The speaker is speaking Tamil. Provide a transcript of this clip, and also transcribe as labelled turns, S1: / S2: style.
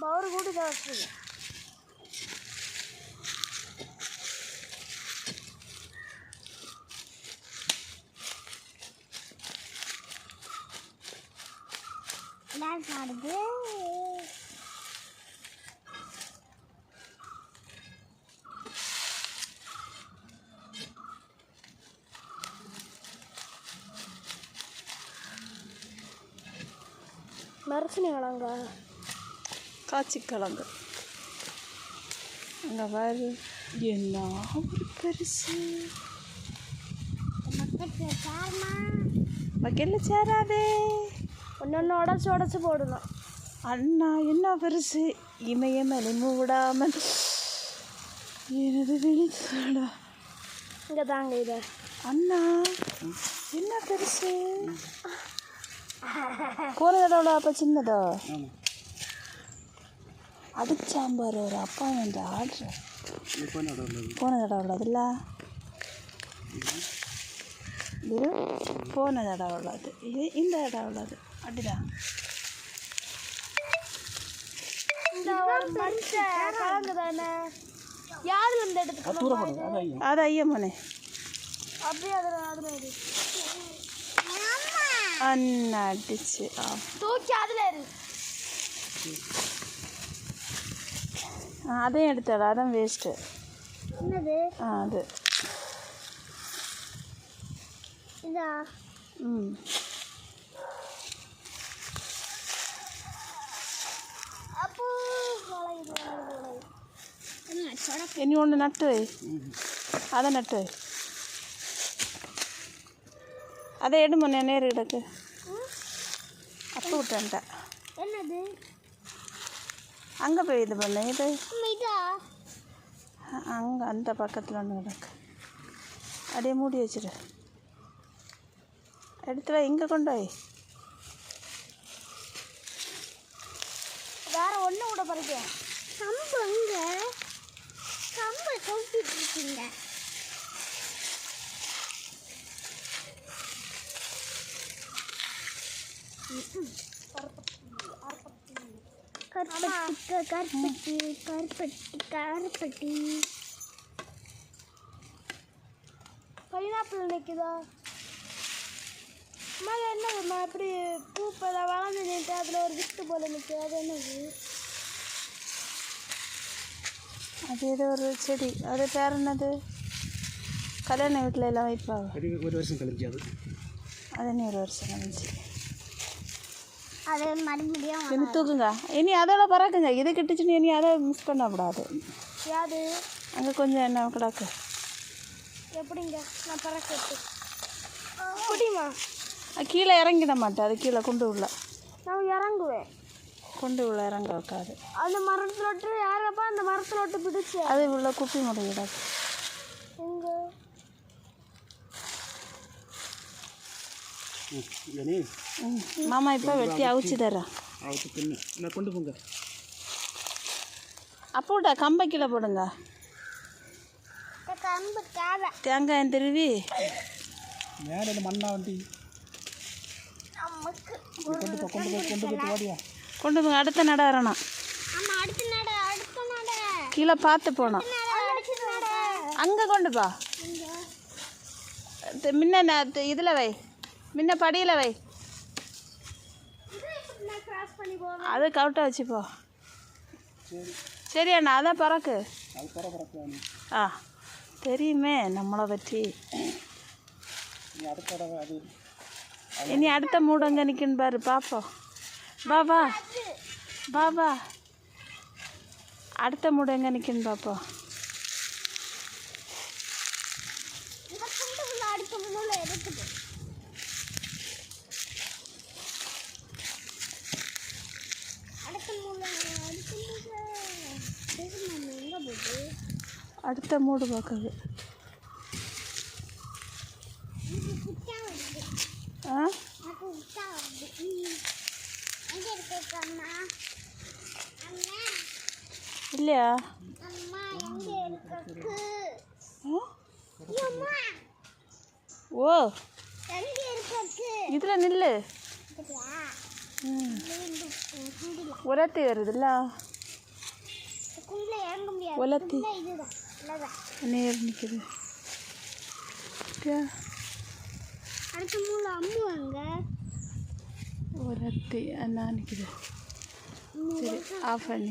S1: பவர் கூட்டி தான் வச்சுருங்க. டான்ஸ் ஆடுது. மரச்சினி கிழங்க,
S2: காய்ச்சி கிழங்கு. அங்கே பாரு என்ன ஒரு பெருசு. பக்கெட்டில் சேராதே,
S1: ஒன்று உடச்சி உடச்சி போடணும்.
S2: அண்ணா என்ன பெருசு. இமயமலை மூடாமல் எனது வெளிச்சடா.
S1: இங்கே தாங்க இது.
S2: அண்ணா என்ன பெருசு. போன தடவை அப்போ சின்னதோ அடிச்சாம்பார் ஒரு அப்பா வந்து ஆடுற. போன தடவை உள்ளதில்ல, இது போன தடவை உள்ளது, இது இந்த தடவை உள்ளது. அப்படிதான்
S1: கிழங்கு தானே. யாரு இந்த இடத்துக்கு
S2: அது ஐயம்மனே.
S1: அப்படியே அதில்
S2: அண்ணா அடிச்சு
S1: தூக்கி அதில் இரு.
S2: அதையும் எடுத்தாள், அதான் வேஸ்ட்டு.
S1: என்னது
S2: அது
S1: இதா?
S2: ம்
S1: அப்போ
S2: இனி ஒன்று நட்டு வை, அதை நட்டு வை. அதை எடுமோ நேரு கிடக்கு. அப்போ விட்டேன்ட்டேன்.
S1: என்னது
S2: அங்கே போய் இது பண்ண. இது
S1: இதா?
S2: அங்கே அந்த பக்கத்தில் ஒன்று கிடக்கு. அப்படியே மூடி வச்சிடு. எடுத்து வை, இங்கே கொண்டு வை.
S1: வேற ஒன்று கூட பறிக்க. கம்பு அங்கே கம்பை கவுத்திட்டு இருக்கீங்க. கருப்பட்டி கருப்பட்டி கருப்பட்டி. பைனாப்பிள் நிற்குதா? மேலே என்னதும்மா எப்படி பூப்பெல்லாம் வளர்ந்து நின்று அதில் ஒரு வித்து போல நிற்குது, அது என்னது?
S2: அது ஏதோ ஒரு செடி, அது பேர் என்னது? கல்யாண வீட்டில் எல்லாம் வைப்பாங்க.
S3: ஒரு வருஷம் கழிஞ்சு அது.
S2: அது இனி ஒரு வருஷம் கழிஞ்சு
S1: அது மறுபடியும்
S2: இனி தூக்குங்க. இனி அதோட பறக்குங்க. இது கிட்டுச்சுன்னு இனி அதை மிஸ் பண்ணக்கூடாது.
S1: யாது
S2: அங்கே கொஞ்சம் என்ன கிடக்கு.
S1: எப்படிங்க நான் பறக்கிறது? அப்படிமா
S2: கீழே இறங்கிட மாட்டேன். அது கீழே கொண்டு உள்ள
S1: நான் இறங்குவேன்.
S2: கொண்டு உள்ள இறங்க வைக்காது.
S1: அந்த மரத்தில் விட்டு யாரப்பா அந்த மரத்தில் விட்டு பிடிச்சி
S2: அது உள்ள குப்பி முடி கிடக்கு.
S1: எங்கே
S2: மாமா இப்போ வெட்டி அவிச்சு தரேன்.
S3: கொண்டு போங்க.
S2: அப்போ விட்டா கம்பை கீழே போடுங்க.
S1: கம்பு தேவை.
S2: தேங்காயம் திருவி
S3: மேலே மண்ணா வண்டி
S2: கொண்டு போங்க. அடுத்த நட வரணும். கீழே பார்த்து போனோம். அங்கே கொண்டு பா. முன்ன இதில் வை, முன்ன படியில் வை. அது கவுட்டை வச்சுப்போ. சரி அண்ணா, அதான் பறக்கு. ஆ தெரியுமே நம்மளை பற்றி. இனி அடுத்த மூடு அங்கே நிற்குன்னு பாரு, பார்ப்போம். பாபா பாபா அடுத்த மூடு எங்கே நிற்குன்னு பார்ப்போம். அடுத்த மூடு பார்க்குது. ஆ இல்லையா? ஓ இதில் நில்லு. உரத்தி வருதுல்ல.
S1: இதுக்குள்ள இறங்க முடியாது.
S2: உலத்தி
S1: இதுதான் இல்லதான்
S2: நேர் நிற்குது.
S1: அடுத்த மூணு அம்முவாங்க.
S2: உலத்தி அண்ணா நிற்குது. சரி ஆஃப் பண்ணி